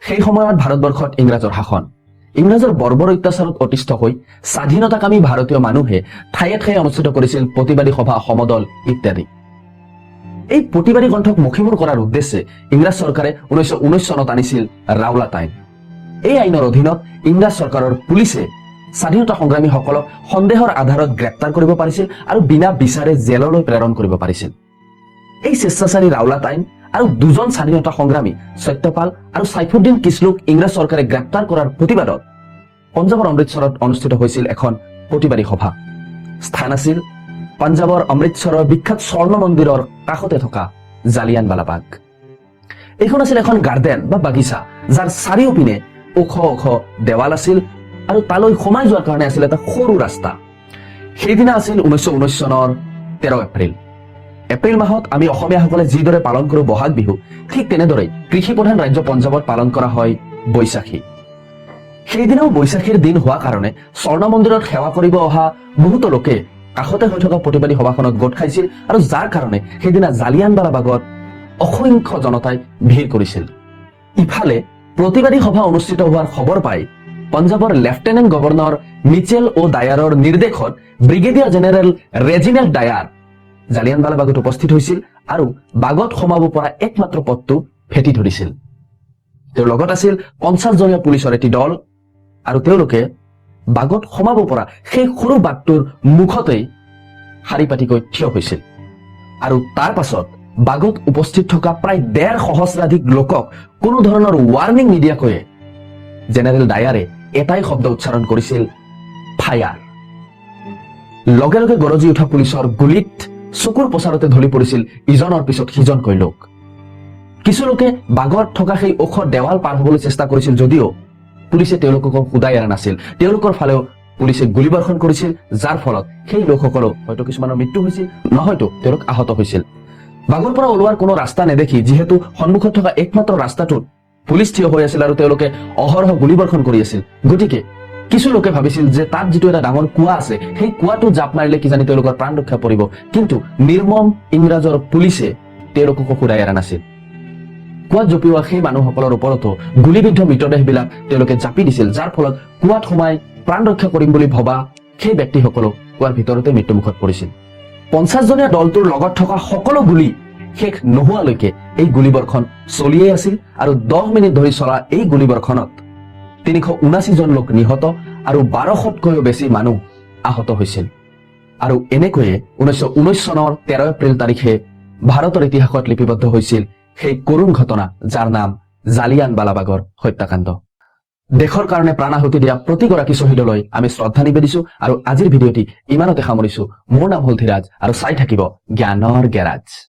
সেই সময়ত ভাৰতবৰ্ষত ইংৰাজৰ শাসন। ইংৰাজৰ বৰ্বৰ অত্যাচাৰত অতিষ্ঠ হৈ স্বাধীনতাকামী ভাৰতীয় মানুহে ঠায়ে ঠায়ে অনুষ্ঠিত কৰিছিল প্ৰতিবাদী সভা, সমদল ইত্যাদি। এই প্ৰতিবাদী কণ্ঠক মষিমূৰ কৰাৰ উদ্দেশ্যে ইংৰাজ চৰকাৰে 1919 চনত আনিছিল ৰাওলাট আইন। এই আইনৰ অধীনত ইংৰাজ চৰকাৰৰ পুলিচে স্বাধীনতা সংগ্ৰামীসকলক সন্দেহৰ আধাৰত গ্ৰেপ্তাৰ কৰিব পাৰিছিল আৰু বিনা বিচাৰে জেললৈ প্ৰেৰণ কৰিব পাৰিছিল। এই স্বেচ্ছাচাৰী ৰাওলাট আইন আৰু দুজন স্বাধীনতা সংগ্ৰামী সত্যপাল আৰু সাইফুদ্দিন কিছলুক ইংৰাজ চৰকাৰে গ্ৰেপ্তাৰ কৰাৰ প্ৰতিবাদত পঞ্জাৱৰ অমৃতসৰত অনুষ্ঠিত হৈছিল এখন প্ৰতিবাদী সভা। স্থান আছিল পঞ্জাৱৰ অমৃতসৰৰ বিখ্যাত স্বৰ্ণ মন্দিৰৰ কাষতে থকা জালিয়ানৱালাবাগ। এইখন আছিল এখন গাৰ্ডেন বা বাগিচা, যাৰ চাৰিওপিনে ওখ ওখ দেৱাল আছিল আৰু তালৈ সোমাই যোৱাৰ কাৰণে আছিল এটা সৰু ৰাস্তা। সেইদিনা আছিল 1919 চনৰ 13 এপ্ৰিল। এপ্ৰিল মাহত আমি অসমীয়াসকলে যিদৰে পালন কৰোঁ বহাগ বিহু, ঠিক তেনেদৰে কৃষি প্ৰধান ৰাজ্য পঞ্জাৱত পালন কৰা হয় বৈশাখী। সেইদিনাও বৈশাখীৰ দিন হোৱা কাৰণে স্বৰ্ণ মন্দিৰত সেৱা কৰিব অহা বহুতো লোকে কাষতে হৈ থকা প্ৰতিবাদী সভাখনত গোট খাইছিল আৰু যাৰ কাৰণে সেইদিনা জালিয়ানৱালাবাগত অসংখ্য জনতাই ভিৰ কৰিছিল। ইফালে প্ৰতিবাদী সভা অনুষ্ঠিত হোৱাৰ খবৰ পাই পঞ্জাৱৰ লেফটেনেণ্ট গভৰ্ণৰ মিচেল অ' ডায়াৰৰ নিৰ্দেশত ব্ৰিগেডিয়াৰ জেনেৰেল ৰেজিনেল্ড ডায়াৰ জালিয়ানৱালাবাগত উপস্থিত হৈছিল আৰু বাগত সোমাব পৰা একমাত্ৰ পথটো ফেটি ধৰিছিল। তেওঁৰ লগত আছিল 50 জনীয়া পুলিচৰ এটি দল আৰু তেওঁলোকে বাগত সোমাব পৰা সেই সৰু বাটটোৰ মুখতেই শাৰী পাতিকৈ থিয় হৈছিল আৰু তাৰ পাছত বাগত উপস্থিত থকা প্ৰায় 1.5 সহস্ৰাধিক লোকক কোনো ধৰণৰ ৱাৰ্ণিং নিদিয়াকৈয়ে জেনেৰেল ডায়াৰে এটাই শব্দ উচ্চাৰণ কৰিছিল, ফায়াৰ। লগে লগে গৰজি উঠা পুলিচৰ গুলীত চকুৰ প্ৰচাৰতে ঢলি পৰিছিল ইজনৰ পিছত সিজনকৈ লোক। কিছু লোকে বাগত থকা সেই ওখ দেৱাল পাৰ হবলৈ চেষ্টা কৰিছিল যদিও পুলিচে তেওঁলোকক সুদাই এৰা নাছিল। তেওঁলোকৰ ফালেও পুলিচে গুলীবৰ্ষণ কৰিছিল, যাৰ ফলত সেই লোকসকলক হয়তো কিছুমানৰ মৃত্যু হৈছিল, নহয়তো তেওঁলোক আহত হৈছিল। বাগৰ পৰা ওলোৱাৰ কোনো ৰাস্তা নেদেখি যিহেতু সন্মুখত থকা একমাত্ৰ ৰাস্তাটোত পুলিচ থিয় হৈ আছিল আৰু তেওঁলোকে অহৰহ গুলীবৰ্ষণ কৰি আছিল, গতিকে কিছু লোকে ভাবিছিল যে তাত যিটো এটা ডাঙৰ কুঁৱা আছে, সেই কুঁৱাটো জাপ মাৰিলে কিজানি তেওঁলোকৰ প্ৰাণ ৰক্ষা পৰিব। কিন্তু নিৰ্মম ইংৰাজৰ পুলিচে তেওঁলোকক সুদাই এৰা নাছিল। কুঁৱাত জঁপিওৱা সেই মানুহসকলৰ ওপৰতো গুলীবিদ্ধ মৃতদেহবিলাক তেওঁলোকে জাপি দিছিল, যাৰ ফলত কুঁৱাত সোমাই প্ৰাণ ৰক্ষা কৰিম বুলি ভবা সেই ব্যক্তিসকলক কুঁৱাৰ ভিতৰতে মৃত্যুমুখত পৰিছিল। 50 জনীয়া দলটোৰ লগত থকা সকলো গুলী শেষ নোহোৱালৈকে এই গুলীবৰ্ষণ চলিয়েই আছিল আৰু 10 মিনিট ধৰি চলা এই গুলীবৰ্ষণত 379 জন লোক নিহত আৰু 1200তকৈও বেছি মানুহ আহত হৈছিল। আৰু এনেকৈয়ে 1919 চনৰ 13 এপ্ৰিল তাৰিখে ভাৰতৰ ইতিহাসত লিপিবদ্ধ হৈছিল সেই কৰুণ ঘটনা, যাৰ নাম জালিয়ানৱালাবাগৰ হত্যাকাণ্ড। দেশৰ কাৰণে প্ৰাণাহুতি দিয়া প্ৰতিগৰাকী শ্বহীদলৈ আমি শ্ৰদ্ধা নিবেদিছো আৰু আজিৰ ভিডিঅ'টি ইমানতে সামৰিছো। মোৰ নাম হল ধীৰাজ আৰু চাই থাকিব জ্ঞানৰ গেৰাজ।